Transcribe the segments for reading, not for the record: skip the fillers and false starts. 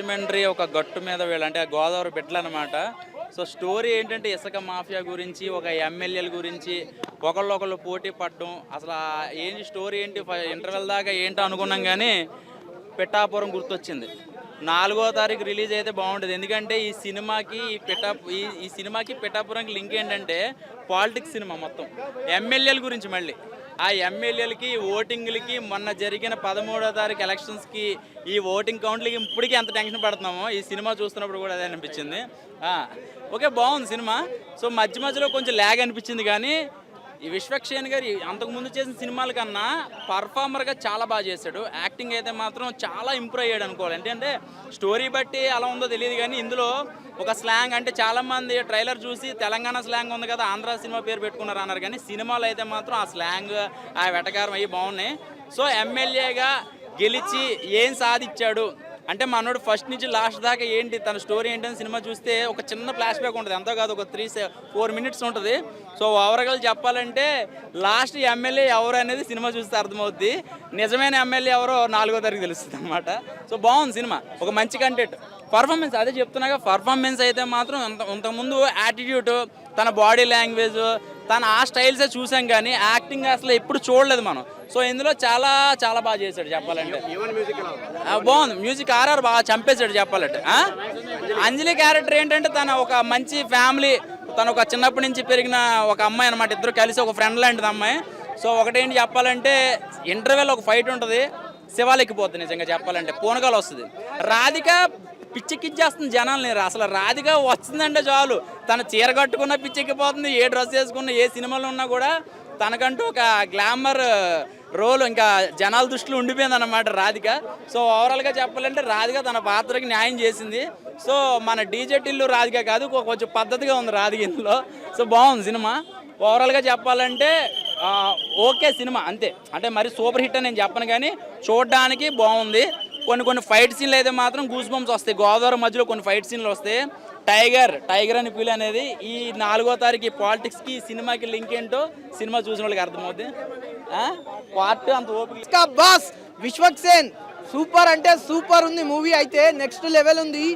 రాజమండ్రి ఒక గట్టు మీద వీళ్ళు అంటే గోదావరి బిడ్డలు అనమాట. సో స్టోరీ ఏంటంటే ఇసుక మాఫియా గురించి, ఒక ఎమ్మెల్యేల గురించి ఒకళ్ళొకళ్ళు పోటీ పడడం. అసలు ఏంటి స్టోరీ ఏంటి ఇంటర్వెల్ దాకా ఏంటో అనుకున్నాం కానీ పిఠాపురం గుర్తొచ్చింది. 4వ తారీఖు రిలీజ్ అయితే బాగుంటుంది. ఎందుకంటే ఈ సినిమాకి ఈ సినిమాకి పిఠాపురంకి లింక్ ఏంటంటే పాలిటిక్స్ సినిమా మొత్తం ఎమ్మెల్యేల గురించి. మళ్ళీ ఆ ఎమ్మెల్యేలకి ఓటింగ్లకి మొన్న జరిగిన 13వ తారీఖు ఎలక్షన్స్కి ఈ ఓటింగ్ కౌంట్లకి ఇప్పటికీ ఎంత టెన్షన్ పడుతున్నామో ఈ సినిమా చూస్తున్నప్పుడు కూడా అదే అనిపించింది. ఓకే, బాగుంది సినిమా. సో మధ్య మధ్యలో కొంచెం ల్యాగ్ అనిపించింది కానీ ఈ విశ్వక్సేన్ గారు అంతకుముందు చేసిన సినిమాల కన్నా పర్ఫార్మర్గా చాలా బాగా చేశాడు. యాక్టింగ్ అయితే మాత్రం చాలా ఇంప్రూవ్ అయ్యాడు అనుకోవాలి. అంటే స్టోరీ బట్టి అలా ఉందో తెలియదు కానీ ఇందులో ఒక స్లాంగ్ అంటే చాలామంది ట్రైలర్ చూసి తెలంగాణ స్లాంగ్ ఉంది కదా ఆంధ్ర సినిమా పేరు పెట్టుకున్నారు అన్నారు కానీ సినిమాలో అయితే మాత్రం ఆ స్లాంగ్ ఆ వెటకారం అవి బాగున్నాయి. సో ఎమ్మెల్యేగా గెలిచి ఏం సాధించాడు అంటే మనోడు ఫస్ట్ నుంచి లాస్ట్ దాకా ఏంటి తన స్టోరీ ఏంటని సినిమా చూస్తే ఒక చిన్న ఫ్లాష్ బ్యాక్ ఉంటుంది. ఎంతో కాదు, ఒక 3-4 మినిట్స్ ఉంటుంది. సో ఓవరాల్గా చెప్పాలంటే లాస్ట్ ఎమ్మెల్యే ఎవరు అనేది సినిమా చూస్తే అర్థమవుద్ది. నిజమైన ఎమ్మెల్యే ఎవరో 4వ తారీఖు తెలుస్తుంది అనమాట. సో బాగుంది సినిమా, ఒక మంచి కంటెంట్. పర్ఫార్మెన్స్ అదే చెప్తున్నాగా, పర్ఫార్మెన్స్ అయితే మాత్రం ఇంతకుముందు యాటిట్యూడ్, తన బాడీ లాంగ్వేజ్, తన ఆ స్టైల్సే చూసాం కానీ యాక్టింగ్ అసలు ఎప్పుడు చూడలేదు మనం. సో ఇందులో చాలా చాలా బాగా చేశాడు చెప్పాలంటే. బాగుంది మ్యూజిక్. ఆర్ఆర్ బాగా చంపేశాడు చెప్పాలంటే. అంజలి క్యారెక్టర్ ఏంటంటే తన ఒక మంచి ఫ్యామిలీ, తను ఒక చిన్నప్పటి నుంచి పెరిగిన ఒక అమ్మాయి అనమాట. ఇద్దరు కలిసి ఒక ఫ్రెండ్ లాంటిది అమ్మాయి. సో ఒకటేంటి చెప్పాలంటే ఇంటర్వెల్ ఒక ఫైట్ ఉంటుంది, శివాలు ఎక్కిపోతుంది నిజంగా చెప్పాలంటే, పూనకాలు వస్తుంది. రాధిక పిచ్చెక్కిచ్చేస్తుంది జనాలు. అసలు రాధిక వచ్చిందంటే చాలు, తన చీర కట్టుకున్న పిచ్చెక్కిపోతుంది, ఏ డ్రెస్ వేసుకున్న ఏ సినిమాలో ఉన్నా కూడా తనకంటూ ఒక గ్లామర్ రోల్ ఇంకా జనాల దృష్టిలో ఉండిపోయింది అనమాట రాధిక. సో ఓవరాల్గా చెప్పాలంటే రాధిక తన పాత్రకి న్యాయం చేసింది. సో మన డీజే టిల్లు రాధిక కాదు, కొంచెం పద్ధతిగా ఉంది రాధిక ఇందులో. సో బాగుంది సినిమా. ఓవరాల్గా చెప్పాలంటే ఓకే సినిమా అంతే. అంటే మరి సూపర్ హిట్ అని నేను చెప్పను కానీ చూడడానికి బాగుంది. కొన్ని ఫైట్ సీన్లు అయితే మాత్రం గూస్ బంప్స్ వస్తాయి. గోదావరి మధ్యలో కొన్ని ఫైట్ సీన్లు వస్తాయి. టైగర్ అని ఫీల్ అనేది ఈ 4వ తారీఖు పాలిటిక్స్కి సినిమాకి లింక్ ఏంటో సినిమా చూసిన వాళ్ళకి అర్థమవుతుంది. పార్ట్ అంత ఓపిక. బాస్ విశ్వక్సేన్ సూపర్ అంటే సూపర్ ఉంది మూవీ అయితే, నెక్స్ట్ లెవెల్ ఉంది.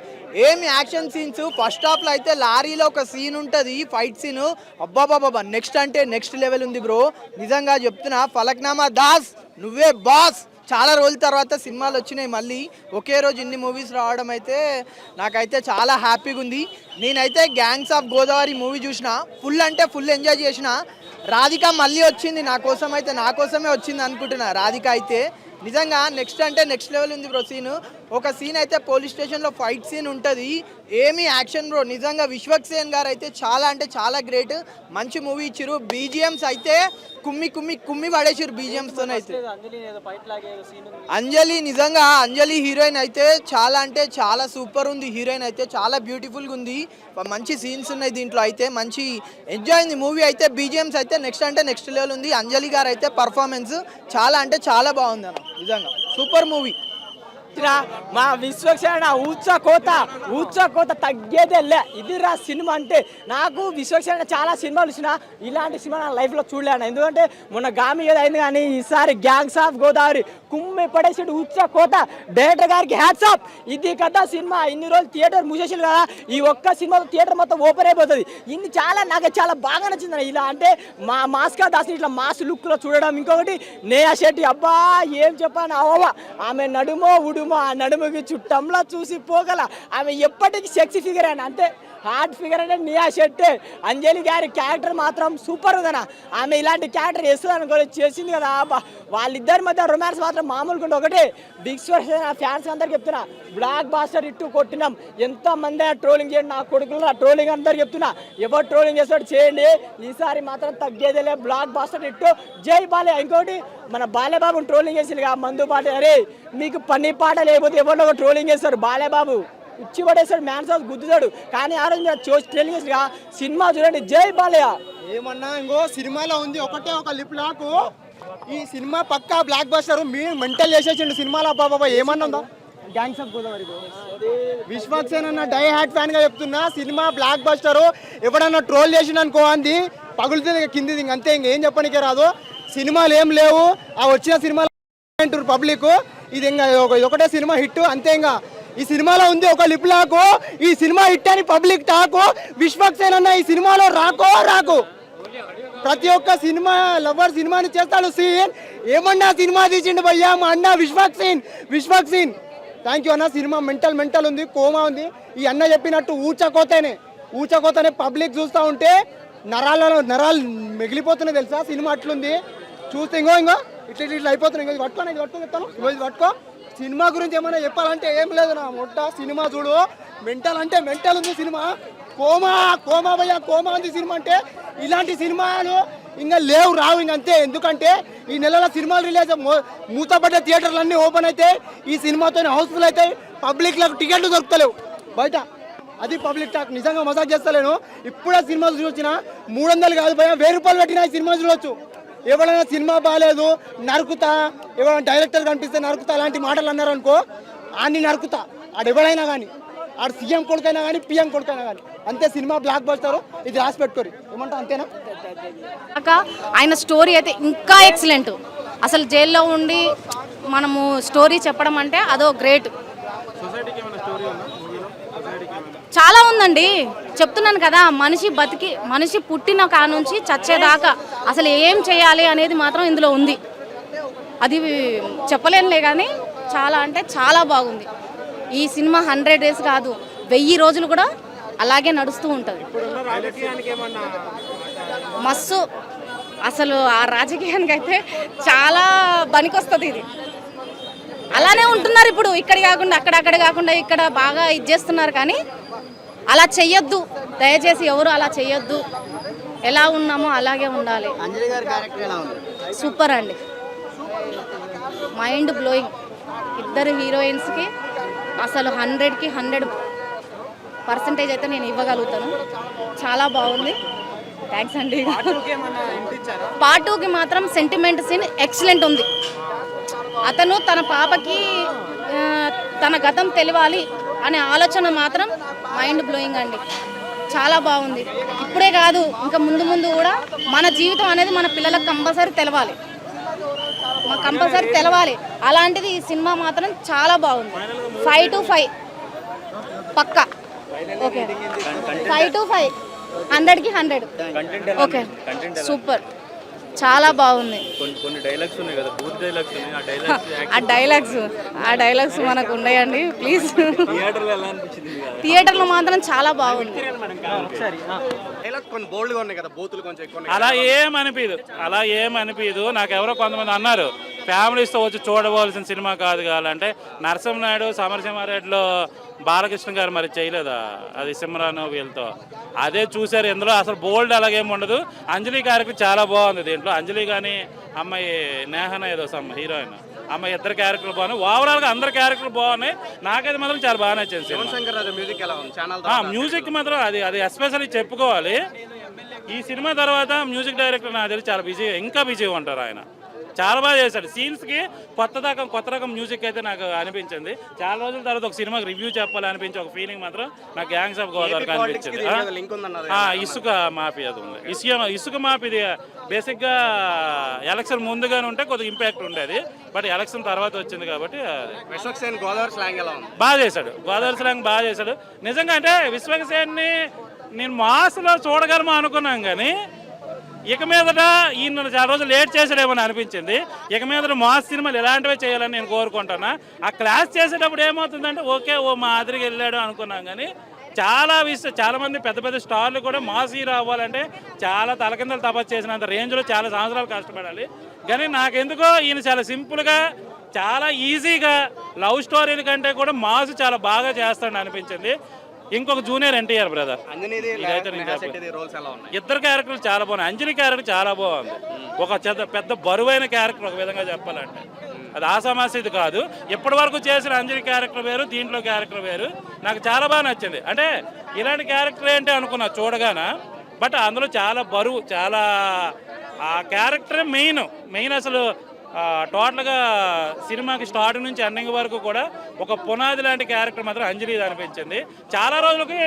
ఏమి యాక్షన్ సీన్స్, ఫస్ట్ హాఫ్లో అయితే లారీలో ఒక సీన్ ఉంటుంది, ఫైట్ సీన్. అబ్బాబాబా నెక్స్ట్ అంటే నెక్స్ట్ లెవెల్ ఉంది బ్రో, నిజంగా చెప్తున్నా. ఫలక్నామా దాస్ నువ్వే బాస్. చాలా రోజుల తర్వాత సినిమాలు వచ్చినాయి, మళ్ళీ ఒకే రోజు ఇన్ని మూవీస్ రావడం అయితే నాకైతే చాలా హ్యాపీగా ఉంది. నేనైతే గ్యాంగ్స్ ఆఫ్ గోదావరి మూవీ చూసిన, ఫుల్ అంటే ఫుల్ ఎంజాయ్ చేసిన. రాధిక మళ్ళీ వచ్చింది నా కోసమే వచ్చింది అనుకుంటున్నా. రాధిక అయితే నిజంగా నెక్స్ట్ అంటే నెక్స్ట్ లెవెల్ ఉంది బ్రో సీన్. ఒక సీన్ అయితే పోలీస్ స్టేషన్లో ఫైట్ సీన్ ఉంటుంది, ఏమి యాక్షన్ బ్రో. నిజంగా విశ్వక్సేన్ గారు అయితే చాలా అంటే చాలా గ్రేట్, మంచి మూవీ ఇచ్చారు. బీజిఎమ్స్ అయితే కుమ్మి పడేసారు బీజిఎమ్స్తో అయితే. అంజలి నిజంగా అంజలి హీరోయిన్ అయితే చాలా అంటే చాలా సూపర్ ఉంది. హీరోయిన్ అయితే చాలా బ్యూటిఫుల్గా ఉంది, మంచి సీన్స్ ఉన్నాయి దీంట్లో అయితే, మంచి ఎంజాయ్ అయింది మూవీ అయితే. బీజిఎమ్స్ అయితే నెక్స్ట్ అంటే నెక్స్ట్ లెవెల్ ఉంది. అంజలి గారు అయితే పర్ఫార్మెన్స్ చాలా అంటే చాలా బాగుంది అన్న, నిజంగా సూపర్ మూవీ. మా విశ్వక్సేన ఊచ కోత తగ్గేదేలే. ఇది రా సినిమా అంటే. నాకు విశ్వక్సేన చాలా సినిమాలు ఇచ్చిన, ఇలాంటి సినిమా నా లైఫ్లో చూడలేను. ఎందుకంటే మొన్న గామి ఏదో అయింది కానీ ఈసారి గ్యాంగ్స్ ఆఫ్ గోదావరి కుమ్మి పడేసాడు ఊచ కోత. డైరెక్టర్ గారికి హ్యాట్స్ ఆఫ్. ఇది కదా సినిమా. ఇన్ని రోజులు థియేటర్ మూసేసారు కదా, ఈ ఒక్క సినిమాతో థియేటర్ మొత్తం ఓపెన్ అయిపోతుంది. ఇన్ని నాకు చాలా బాగా నచ్చింది. ఇలా అంటే మా మాస్కా దాస్ని ఇట్లా మాస్ లుక్లో చూడడం. ఇంకొకటి నేహా శెట్టి, అబ్బా ఏం చెప్పాను, అవవా ఆమె నడుమో ఆ నడుముకి చుట్టంలా చూసి పోగల. ఆమె ఎప్పటికీ సెక్సీ ఫిగర్ అయినా అంతే, హార్ట్ ఫిగర్ అంటే నేహా శెట్టి. అంజలి గారి క్యారెక్టర్ మాత్రం సూపర్ ఉందన్న. ఆమె ఇలాంటి క్యారెక్టర్ వేస్తుంది అనుకోని చేసింది కదా. వాళ్ళిద్దరి మధ్య రొమాన్స్ మాత్రం మామూలుగా. ఒకటి బిగ్ ఫ్యాన్స్ అందరికి చెప్తున్నా, బ్లాక్ బాస్టర్ ఇట్టు కొట్టినాం. ఎంతమంది ట్రోలింగ్ చేయండి, నా కొడుకులు ట్రోలింగ్ అందరికి చెప్తున్నా. ఎవరు ట్రోలింగ్ చేస్తాడు చేయండి, ఈసారి మాత్రం తగ్గేదేలే. బ్లాక్ బాస్టర్ ఇట్టు జై బాలే. ఇంకోటి మన బాలేబాబుని ట్రోలింగ్ చేసింది మందు పాట. అరే మీకు పని పాట లేకపోతే ఎవరినో ట్రోలింగ్ చేస్తారు. బాలేబాబు ఇచ్చి పడేస్తాడు, మ్యాన్స్ హౌస్ గుద్దుతాడు. కానీ ఆ రోజు మీరు ట్రైలింగ్ చేసి సినిమా చూడండి, జై బాలయ్య. ఏమన్నా ఇంకో సినిమాలో ఉంది ఒకటే ఒక లిప్ లాక్. ఈ సినిమా పక్కా బ్లాక్ బస్టర్. మీరు మెంటల్ చేసేసిండు సినిమాలో. బాబా ఏమన్నా ఉందా? గ్యాంగ్స్ ఆఫ్ గోదావరి విశ్వక్సేన్ అన్న డై హార్ట్ ఫ్యాన్ గా చెప్తున్నా, సినిమా బ్లాక్ బస్టర్. ఎవడన్నా ట్రోల్ చేసిన అనుకో అంది పగులుతుంది కింది, అంతే. ఇంకేం చెప్పనికే రాదు. సినిమాలు ఏం లేవు, ఆ వచ్చిన సినిమాలు అంటారు పబ్లిక్. ఇది ఇంకా ఒకటే సినిమా హిట్ అంతే. ఇంకా ఈ సినిమాలో ఉంది ఒక లిప్ లాకు. ఈ సినిమా హిట్ అని పబ్లిక్ టాకు. విశ్వక్సేన్ అన్న ఈ సినిమాలో రాకు ప్రతి ఒక్క సినిమా లవర్ సినిమాని చేస్తాడు సీన్. ఏమన్నా సినిమా తీసిండు భయ్యా మా అన్న విశ్వక్సేన్. థ్యాంక్ యూ అన్న. సినిమా మెంటల్ ఉంది, కోమా ఉంది. ఈ అన్న చెప్పినట్టు ఊచకోతనే పబ్లిక్ చూస్తూ ఉంటే నరాలు మిగిలిపోతున్నాయి తెలుసా. సినిమా అట్లుంది చూస్తే ఇంకో ఇట్లా అయిపోతున్నాయి. ఇది పట్టుకో చెప్తాను. ఇది పట్టుకో. సినిమా గురించి ఏమైనా చెప్పాలంటే ఏం లేదు నా మొట్ట. సినిమా చూడు, మెంటల్ అంటే మెంటల్ ఉంది సినిమా. కోమా భయ్యా కోమా ఉంది సినిమా. అంటే ఇలాంటి సినిమాలు ఇంకా రావు ఇంకంతే. ఎందుకంటే ఈ నెలలో సినిమాలు రిలీజ్ మూతపడ్డ థియేటర్లు అన్నీ ఓపెన్ అయితే ఈ సినిమాతో హౌస్ఫుల్ అవుతాయి. పబ్లిక్లకు టికెట్లు దొరుకుతలేవు బయట. అది పబ్లిక్ టాక్. నిజంగా మజాక్ చేస్తలేను. ఇప్పుడే సినిమా చూసిన 300 కాదు భయ్యా, 1000 రూపాయలు పెట్టినా ఈ సినిమా చూడొచ్చు. ఎవరైనా సినిమా బాగాలేదు నరుకుతా, ఎవరైనా డైరెక్టర్ కనిపిస్తే నరుకుతా అలాంటి మాటలు అన్నారనుకో ఆడిని నరుకుతా. ఆడు ఎవరైనా కానీ, ఆడు సీఎం కొడుకైనా కానీ పిఎం కొడుకైనా కానీ అంతే. Cinema block buster. ఇది రాసి పెట్టుకోరు. ఏమంటా అంతేనా? ఆయన స్టోరీ అయితే ఇంకా ఎక్సలెంట్. అసలు జైల్లో ఉండి మనము స్టోరీ చెప్పడం అంటే అదో గ్రేట్. చాలా ఉందండి, చెప్తున్నాను కదా. మనిషి పుట్టిన కాడ నుంచి చచ్చేదాకా అసలు ఏం చేయాలి అనేది మాత్రం ఇందులో ఉంది. అది చెప్పలేనులే కానీ చాలా అంటే చాలా బాగుంది. ఈ సినిమా 100 days కాదు, 1000 రోజులు కూడా అలాగే నడుస్తూ ఉంటుంది. మస్తు అసలు ఆ రాజకీయానికి అయితే చాలా పనికొస్తుంది ఇది. అలానే ఉంటున్నారు ఇప్పుడు, ఇక్కడ కాకుండా అక్కడ కాకుండా ఇక్కడ బాగా ఇది చేస్తున్నారు. కానీ అలా చెయ్యొద్దు దయచేసి, ఎవరు అలా చెయ్యొద్దు. ఎలా ఉన్నామో అలాగే ఉండాలి. సూపర్ అండి, మైండ్ బ్లోయింగ్. ఇద్దరు హీరోయిన్స్కి అసలు 100కి 100% అయితే నేను ఇవ్వగలుగుతాను. చాలా బాగుంది. థ్యాంక్స్ అండి. పార్ట్ 2కి మాత్రం సెంటిమెంట్ సీన్ ఎక్సలెంట్ ఉంది. అతను తన పాపకి తన గతం తెలియాలి అనే ఆలోచన మాత్రం మైండ్ బ్లోయింగ్ అండి. చాలా బాగుంది. ఇప్పుడే కాదు, ఇంకా ముందు కూడా మన జీవితం అనేది మన పిల్లలకు కంపల్సరీ తెలవాలి. అలాంటిది ఈ సినిమా మాత్రం చాలా బాగుంది. 5 to 5 పక్కా. ఓకే, 5 to 5 100కి 100. ఓకే, సూపర్, చాలా బాగుంది. కొన్ని డైలాగ్స్ ఉన్నాయి కదా, బూత్ డైలాగ్స్ ఉన్నాయి. ఆ డైలాగ్స్ మనకు ఉన్నాయండి ప్లీజ్. థియేటర్లో మాత్రం చాలా బాగుంది. అలా ఏమనిపించదు. నాకు ఎవరో కొంతమంది అన్నారు ఫ్యామిలీస్తో వచ్చి చూడవలసిన సినిమా కాదు కావాలంటే. నరసింహనాయుడు సమరసింహారెడ్డిలో బాలకృష్ణ గారు మరి చేయలేదా అది, సిమ్రాన్ వీళ్ళతో అదే చూశారు. ఇందులో అసలు బోల్డ్ అలాగేమి ఉండదు. అంజలి క్యారెక్టర్ చాలా బాగుంది దీంట్లో. అంజలి కానీ అమ్మాయి నేహన ఏదో హీరోయిన్ అమ్మాయి, ఇద్దరు క్యారెక్టర్లు బాగున్నాయి. ఓవరాల్గా అందరు క్యారెక్టర్లు బాగున్నాయి. నాకైతే మాత్రం చాలా బాగా నచ్చింది. మ్యూజిక్ మాత్రం అది ఎస్పెషల్లీ చెప్పుకోవాలి. ఈ సినిమా తర్వాత మ్యూజిక్ డైరెక్టర్ నాకు తెలిసి చాలా ఇంకా బిజీగా ఉంటారు ఆయన. చాలా బాగా చేశాడు. సీన్స్కి కొత్త రకం మ్యూజిక్ అయితే నాకు అనిపించింది. చాలా రోజుల తర్వాత ఒక సినిమాకి రివ్యూ చెప్పాలనిపించి ఒక ఫీలింగ్ మాత్రం నాకు గ్యాంగ్స్ ఆఫ్ గోదావరికి అనిపించింది. ఇసుక మాఫీ అది ఉంది. ఇసుక మాఫీది బేసిక్గా ఎలక్షన్ ముందుగానే ఉంటే కొద్దిగా ఇంపాక్ట్ ఉండేది. బట్ ఎలక్షన్ తర్వాత వచ్చింది కాబట్టి బాగా చేశాడు. గోదావరి స్లాంగ్ బాగా చేశాడు నిజంగా. అంటే విశ్వక్సేన్ని నేను మాస్లో చూడగలమా అనుకున్నాం కానీ ఇక మీదట ఈయన చాలా రోజులు లేట్ చేసాడేమని అనిపించింది. ఇక మీదట మాస్ సినిమాలు ఎలాంటివే చేయాలని నేను కోరుకుంటున్నా. ఆ క్లాస్ చేసేటప్పుడు ఏమవుతుందంటే ఓకే మా ఆదిరికి వెళ్ళాడు అనుకున్నాం కానీ చాలా మంది పెద్ద స్టార్లు కూడా మాస్ హీరో అవ్వాలంటే చాలా తలకిందలు తపస్సు చేసినంత రేంజ్లో చాలా సంవత్సరాలు కష్టపడాలి. కానీ నాకెందుకో ఈయన చాలా సింపుల్గా చాలా ఈజీగా లవ్ స్టోరీల కంటే కూడా మాస్ చాలా బాగా చేస్తాడని అనిపించింది. ఇంకొక జూనియర్ ఎన్టీఆర్ బ్రదర్, ఇద్దరు క్యారెక్టర్లు చాలా బాగున్నాయి. అంజలి క్యారెక్టర్ చాలా బాగుంది. ఒక పెద్ద బరువైన క్యారెక్టర్ ఒక విధంగా చెప్పాలంటే. అది ఆసామాసిది కాదు. ఇప్పటి వరకు చేసిన అంజలి క్యారెక్టర్ వేరు, దీంట్లో క్యారెక్టర్ వేరు. నాకు చాలా బాగా నచ్చింది. అంటే ఇలాంటి క్యారెక్టర్ ఏంటి అనుకున్నా చూడగానే. బట్ అందులో చాలా బరువు, చాలా ఆ క్యారెక్టర్ మెయిన్ అసలు టోటల్గా సినిమాకి స్టార్ట్ నుంచి ఎండింగ్ వరకు కూడా ఒక పునాది లాంటి క్యారెక్టర్ మాత్రం అంజలి అనిపించింది. చాలా రోజులకి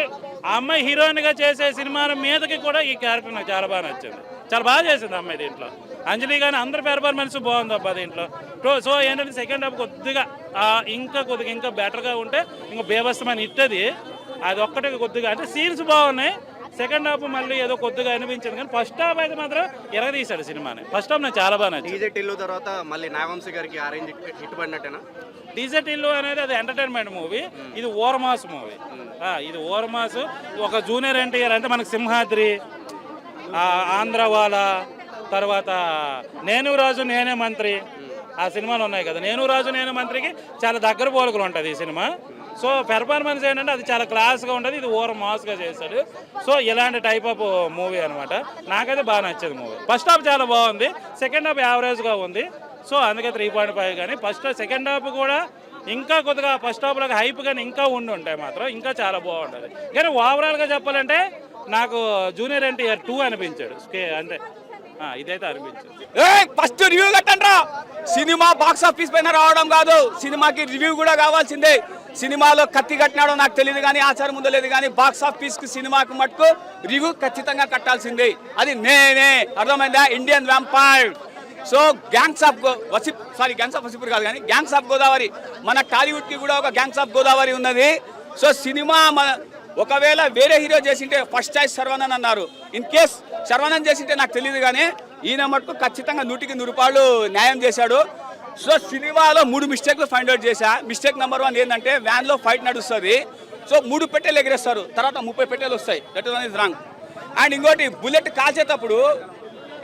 ఆ అమ్మాయి హీరోయిన్గా చేసే సినిమాల మీదకి కూడా ఈ క్యారెక్టర్ నాకు చాలా బాగా నచ్చింది. చాలా బాగా చేసింది అమ్మాయి దీంట్లో. అంజలి కానీ అందరి పెర్ఫార్మెన్స్ బాగుంది అబ్బా దీంట్లో. సో ఏంటంటే సెకండ్ హాఫ్ కొద్దిగా ఇంకా బెటర్గా ఉంటే ఇంకా బేబస్తమైన హిట్ అది ఒక్కటే కొద్దిగా అంటే సీన్స్ బాగున్నాయి. సెకండ్ హాఫ్ మళ్ళీ ఏదో కొద్దిగా అనిపించింది కానీ ఫస్ట్ హాఫ్ అయితే మాత్రం ఎరగదీశాడు సినిమాని. ఫస్ట్ హాఫ్ నాకు చాలా బాగా నచ్చింది. డీజే టిల్లు తర్వాత మళ్ళీ నాగవంశీ గారికి ఆ రేంజ్ హిట్ పడినట్టేనా? డీజే టిల్లు అనేది అది ఎంటర్టైన్మెంట్ మూవీ, ఇది ఓర్మాస్ మూవీ. ఇది ఓర్మాస్. ఒక జూనియర్ ఎన్టీఆర్ అంటే మనకు సింహాద్రి, ఆంధ్రవాల, తర్వాత నేను రాజు నేనే మంత్రి ఆ సినిమాలు ఉన్నాయి కదా. నేను రాజు నేను మంత్రికి చాలా దగ్గర పోలికలు ఉంటుంది ఈ సినిమా. సో పెర్ఫార్మెన్స్ ఏంటంటే అది చాలా క్లాస్గా ఉంటుంది, ఇది ఓవర్ మాస్గా చేస్తాడు. సో ఇలాంటి టైప్ ఆఫ్ మూవీ అనమాట. నాకైతే బాగా నచ్చింది మూవీ. ఫస్ట్ హాఫ్ చాలా బాగుంది, సెకండ్ హాఫ్ యావరేజ్గా ఉంది. సో అందుకే 3.5. కానీ సెకండ్ హాఫ్ కూడా ఇంకా కొద్దిగా ఫస్ట్ హాఫ్లో హైప్ కానీ ఇంకా ఉంటాయి మాత్రం ఇంకా చాలా బాగుంటుంది. కానీ ఓవరాల్గా చెప్పాలంటే నాకు జూనియర్ ఎన్టీఆర్ 2 అనిపించాడు అంటే ఇదైతే అనిపించింది. ఫస్ట్ రివ్యూ కట్టండి. సినిమా బాక్స్ ఆఫీస్ పైన రావడం కాదు, సినిమాకి రివ్యూ కూడా కావాల్సిందే. సినిమాలో కత్తి కట్టినాడో నాకు తెలియదు కానీ ఆచారం ముందు లేదు కానీ బాక్స్ ఆఫీస్కి సినిమాకి మటుకు రివ్యూ ఖచ్చితంగా కట్టాల్సిందే. అది నేనే అర్థమైందా? Indian vampire. So gangs of Wasseypur కాదు కానీ గ్యాంగ్స్ ఆఫ్ గోదావరి. మన టాలీవుడ్కి కూడా ఒక గ్యాంగ్స్ ఆఫ్ గోదావరి ఉన్నది. సో సినిమా ఒకవేళ వేరే హీరో చేసింటే ఫస్ట్ చాయిస్ శర్వానంద్ అన్నారు. ఇన్ కేస్ శర్వానంద్ చేసింటే నాకు తెలియదు కానీ ఈయన మటుకు ఖచ్చితంగా 100కి 100 రూపాయలు న్యాయం చేశాడు. సో సినిమాలో 3 మిస్టేక్లు ఫైండ్ అవుట్ చేశా. మిస్టేక్ నెంబర్ 1 ఏంటంటే వ్యాన్లో ఫైట్ నడుస్తుంది. సో 3 పెట్టెలు ఎగిరేస్తారు, తర్వాత 30 పెట్టెలు వస్తాయి. That is wrong. అండ్ ఇంకోటి బుల్లెట్ కాల్చేటప్పుడు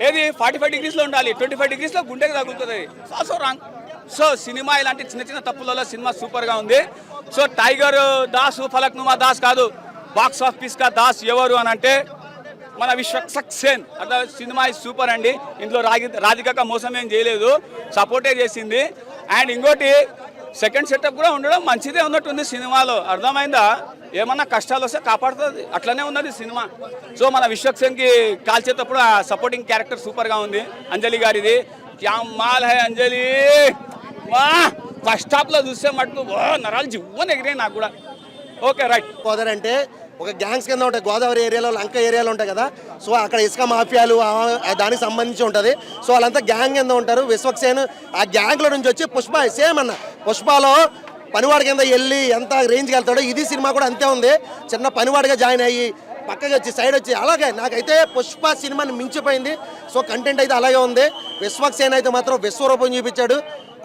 ఏది 45 డిగ్రీస్లో ఉండాలి, 25 డిగ్రీస్లో గుండెకి తగులుతుంది. Also wrong. సో సినిమా ఇలాంటి చిన్న చిన్న తప్పులలో సినిమా సూపర్గా ఉంది. సో టైగర్ దాస్ ఫలక్నుమా దాస్ కాదు, బాక్స్ ఆఫీస్ కా దాస్ ఎవరు అని అంటే మన విశ్వక్సేన్. అట్లా సినిమా సూపర్ అండి. ఇందులో రాధిక మోసం ఏం చేయలేదు, సపోర్టే చేసింది. అండ్ ఇంకోటి సెకండ్ సెటప్ కూడా ఉండడం మంచిదే ఉన్నట్టుంది సినిమాలో. అర్థమైందా? ఏమన్నా కష్టాలు వస్తే కాపాడుతుంది, అట్లనే ఉన్నది సినిమా. సో మన విశ్వక్సేన్కి కాల్చేటప్పుడు ఆ సపోర్టింగ్ క్యారెక్టర్ సూపర్గా ఉంది. అంజలి గారిది క్యా మాల్ హై అంజలి. వా ఫస్ట్ హాఫ్లో చూస్తే మటుకు నరాలు జివ్వని ఎగిరే నాకు కూడా. Okay right. గోదావరి అంటే ఒక గ్యాంగ్స్ కింద ఉంటాయి. గోదావరి ఏరియాలో లంక ఏరియాలో ఉంటాయి కదా. సో అక్కడ ఇసుక మాఫియాలు దానికి సంబంధించి ఉంటుంది. సో వాళ్ళంతా గ్యాంగ్ కింద ఉంటారు. విశ్వక్సేన్ ఆ గ్యాంగ్లో నుంచి వచ్చి పుష్ప సేమ్ అన్న పుష్పలో పనివాడి కింద వెళ్ళి ఎంత రేంజ్కి వెళ్తాడో ఇది సినిమా కూడా అంతే ఉంది. చిన్న పనివాడిగా జాయిన్ అయ్యి పక్కకి వచ్చి సైడ్ వచ్చి అలాగే నాకైతే పుష్ప సినిమాని మించిపోయింది. సో కంటెంట్ అయితే అలాగే ఉంది. విశ్వక్సేన్ అయితే మాత్రం విశ్వరూపం చూపించాడు.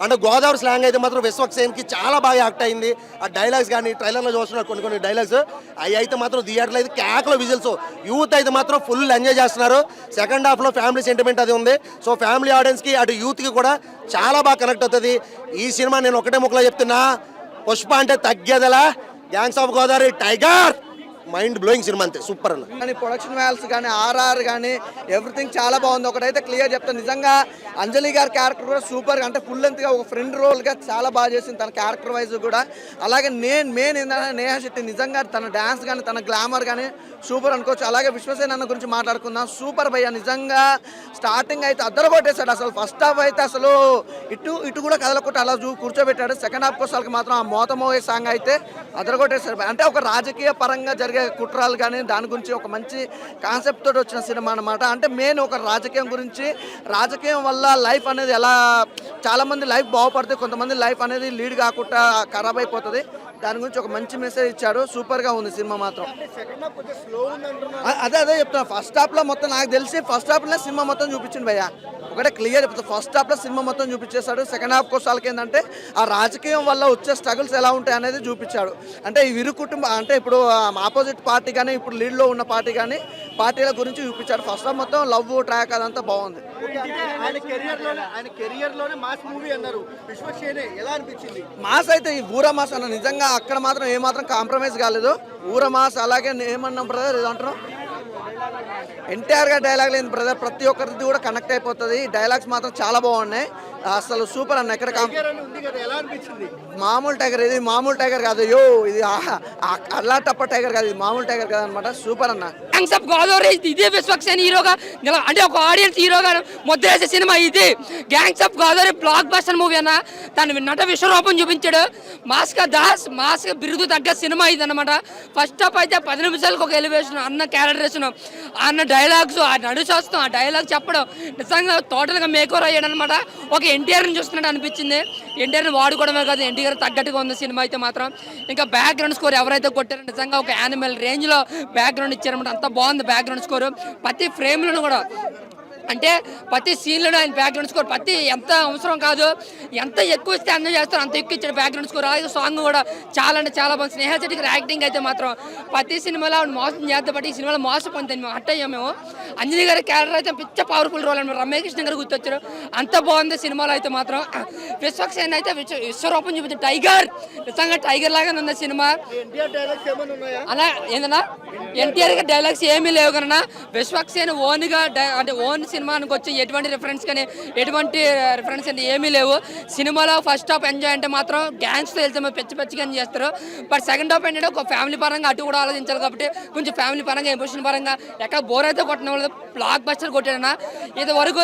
అంటే గోదావరి స్లాంగ్ అయితే మాత్రం విశ్వక్సేన్కి చాలా బాగా యాక్ట్ అయింది. ఆ డైలాగ్స్ కానీ ట్రైలర్లో చూస్తున్నారు కొన్ని డైలాగ్స్ అవి అయితే మాత్రం థియేటర్లో అయితే కేకలో విజిల్స్. యూత్ అయితే మాత్రం ఫుల్ ఎంజాయ్ చేస్తున్నారు. సెకండ్ హాఫ్లో ఫ్యామిలీ సెంటిమెంట్ అది ఉంది. సో ఫ్యామిలీ ఆడియన్స్కి అటు యూత్కి కూడా చాలా బాగా కనెక్ట్ అవుతుంది ఈ సినిమా. నేను ఒకటే ముక్కలో చెప్తున్నా, పుష్ప అంటే తగ్గేదలా, gangs of Godavari tiger mind blowing cinema అంతే. సూపర్ అన్న. కానీ ప్రొడక్షన్ వాల్యూస్ కానీ ఆర్ఆర్ కానీ ఎవ్రీథింగ్ చాలా బాగుంది. ఒకటైతే క్లియర్ చెప్తాను, నిజంగా అంజలి గారి క్యారెక్టర్ కూడా సూపర్గా అంటే ఫుల్ లెంత్గా ఒక ఫ్రెండ్ రోల్గా చాలా బాగా చేసింది తన క్యారెక్టర్ వైజ్ కూడా. అలాగే మెయిన్ ఏంటంటే నేహా శెట్టి నిజంగా తన డ్యాన్స్ కానీ తన గ్లామర్ కానీ సూపర్ అనుకోవచ్చు. అలాగే విశ్వసేన్ అన్న గురించి మాట్లాడుకుందాం. సూపర్ భయ్య, నిజంగా స్టార్టింగ్ అయితే అద్దరు కొట్టేశాడు. అసలు ఫస్ట్ హాఫ్ అయితే అసలు ఇటు కూడా కదలకుండా అలా కూర్చోబెట్టాడు. సెకండ్ హాఫ్ కోసాలకి మాత్రం ఆ మోతమోయే సాంగ్ అయితే అద్దరు కొట్టేశాడు. అంటే ఒక రాజకీయ పరంగా జరిగే కుట్రాలు కానీ దాని గురించి ఒక మంచి కాన్సెప్ట్ తోటి వచ్చిన సినిమా అనమాట. అంటే మెయిన్ ఒక రాజకీయం గురించి, రాజకీయం వల్ల లైఫ్ అనేది ఎలా చాలామంది లైఫ్ బాగుపడుతుంది, కొంతమంది లైఫ్ అనేది లీడ్ కాకుండా ఖరాబ్ అయిపోతుంది. దాని గురించి ఒక మంచి మెసేజ్ ఇచ్చాడు. సూపర్గా ఉంది సినిమా మాత్రం. అదే చెప్తున్నా, ఫస్ట్ హాఫ్లో మొత్తం నాకు తెలిసి ఫస్ట్ హాఫ్లో సినిమా మొత్తం చూపించింది భయ్య. ఒకటే క్లియర్ చెప్తాను, ఫస్ట్ హాఫ్లో సినిమా మొత్తం చూపించేశాడు. సెకండ్ హాఫ్ కోసాలకి ఏంటంటే ఆ రాజకీయం వల్ల వచ్చే స్ట్రగుల్స్ ఎలా ఉంటాయి అనేది చూపించాడు. అంటే ఈ విరు కుటుంబం అంటే ఇప్పుడు ఆపోజిట్ పార్టీ కానీ ఇప్పుడు లీడ్లో ఉన్న పార్టీ కానీ పార్టీల గురించి చూపించాడు. ఫస్ట్ హాఫ్ మొత్తం లవ్ ట్రాక్ అదంతా బాగుంది. మాస్ అయితే ఈ ఊర మాస్ అన్న నిజంగా అక్కడ మాత్రం ఏమాత్రం కాంప్రమైజ్ కాలేదు. ఊర మాస్ అలాగే ఏమన్నా బ్రదర్ ఏదంటారు ఎన్టీఆర్ గారి డైలాగ్ లేదు బ్రదర్, ప్రతి ఒక్కరిది కూడా కనెక్ట్ అయిపోతుంది. డైలాగ్స్ మాత్రం చాలా బాగున్నాయి. అసలు సూపర్ అన్న. ఎక్కడ మామూలు టైగర్, ఇది మామూలు టైగర్ కాదు, ఇది అల్లా టప్ప టైగర్ కాదు, ఇది మామూలు టైగర్ కాదు అనమాట. సూపర్ అన్న. గ్యాంగ్స్ ఆఫ్ గోదావరి ఇదే విశ్వక్సేన్ హీరోగా అంటే ఒక ఆడియన్స్ హీరోగా ముద్ర వేసే సినిమా ఇది. Gangs of Godavari block buster movie అన్న, తన నట విశ్వరూపం చూపించాడు. మాస్గా బిరుదు తగ్గ సినిమా ఇది అనమాట. ఫస్ట్ హాఫ్ అయితే 10 నిమిషాలకు ఒక ఎలివేషన్, అన్న క్యారెక్టరేషన్, అన్న డైలాగ్స్, ఆ నడుచొస్తాం, ఆ డైలాగ్ చెప్పడం నిజంగా టోటల్గా మేకోవర్ అయ్యాడు అనమాట. ఒక ఎన్టీఆర్ని చూస్తున్నట్టు అనిపించింది. ఎన్టీఆర్ని వాడుకోవడమే కాదు, ఎన్టీఆర్ తగ్గట్టుగా ఉంది సినిమా అయితే మాత్రం. ఇంకా బ్యాక్గ్రౌండ్ స్కోర్ ఎవరైతే కొట్టారో నిజంగా ఒక యానిమల్ రేంజ్లో బ్యాక్గ్రౌండ్ ఇచ్చారనమాట. అంత బాగుంది బ్యాక్గ్రౌండ్ స్కోర్. ప్రతి ఫ్రేమ్లను కూడా అంటే ప్రతి సీన్లో ఆయన బ్యాక్గ్రౌండ్ స్కోర్ ప్రతి ఎంత అవసరం కాదు, ఎంత ఎక్కువ ఇస్తే అందం చేస్తారో అంత ఎక్కువ ఇచ్చాడు బ్యాక్గ్రౌండ్ స్కోర్. అలాగే సాంగ్ కూడా చాలా అంటే చాలా బాగుంది. స్నేహ చెట్టికి యాక్టింగ్ అయితే మాత్రం ప్రతి సినిమాలో ఆవిడ మోసం చేద్దాం, బట్ ఈ సినిమాలో మోసపోతుంది. మేము హట్ అయ్యాం మేము. అంజనీ గారి క్యారెక్టర్ అయితే పిచ్చ పవర్ఫుల్ రోల్ అనమాట. రమ్యకృష్ణ గారు గుర్తొచ్చారు. అంత బాగుంది సినిమాలో అయితే మాత్రం. విశ్వక్సేన్ అయితే విశ్వరూపం చూపించారు. టైగర్ నిజంగా టైగర్ లాగానే ఉంది సినిమా. అలా ఏందన్నా ఎన్టీఆర్ గారి డైలాగ్స్ ఏమీ లేవు కన్నా విశ్వక్సేన్ ఓన్గా అంటే ఓన్ సినిమానికి వచ్చి ఎటువంటి రిఫరెన్స్ కానీ ఎటువంటి రిఫరెన్స్ అంటే ఏమీ లేవు. సినిమాలో ఫస్ట్ హాఫ్ ఎంజాయ్ అంటే మాత్రం గ్యాంగ్స్తో వెళ్తే పిచ్చి పిచ్చిగా చేస్తారు. బట్ సెకండ్ హాఫ్ ఏంటంటే ఒక ఫ్యామిలీ పరంగా అటు కూడా ఆలోచించాలి కాబట్టి కొంచెం ఫ్యామిలీ పరంగా ఎమోషన్ పరంగా ఎక్కడ బోర్ అయితే కొట్టిన వాళ్ళు బ్లాక్ బస్టర్ కొట్టాడన్నా. ఇది వరకు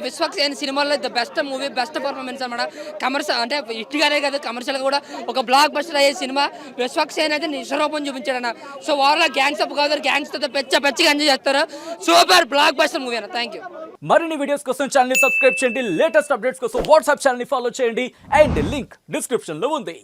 విశ్వక్సేన్ సినిమాలో the best movie, best performance అనమాట. కమర్షియల్ అంటే ఇట్టుగానే కాదు, కమర్షియల్గా కూడా ఒక బ్లాక్ బస్టర్ అయ్యే సినిమా విశ్వక్సేన్ అయితే నిశ్వరూపం చూపించాడన్న. సో వాళ్ళ గ్యాంగ్స్ ఆఫ్ గోదావరి గ్యాంగ్స్తో పిచ్చిగా ఎంజాయ్ చేస్తారు. సూపర్ బ్లాక్ బస్టర్ మూవీ అన్న. Thank you. మరిన్ని వీడియోస్ కోసం ఛానల్ ని సబ్స్క్రైబ్ చేయండి. లేటెస్ట్ అప్డేట్స్ కోసం వాట్సాప్ ఛానల్ ని ఫాలో చేయండి. అండ్ లింక్ డిస్క్రిప్షన్ లో ఉంది.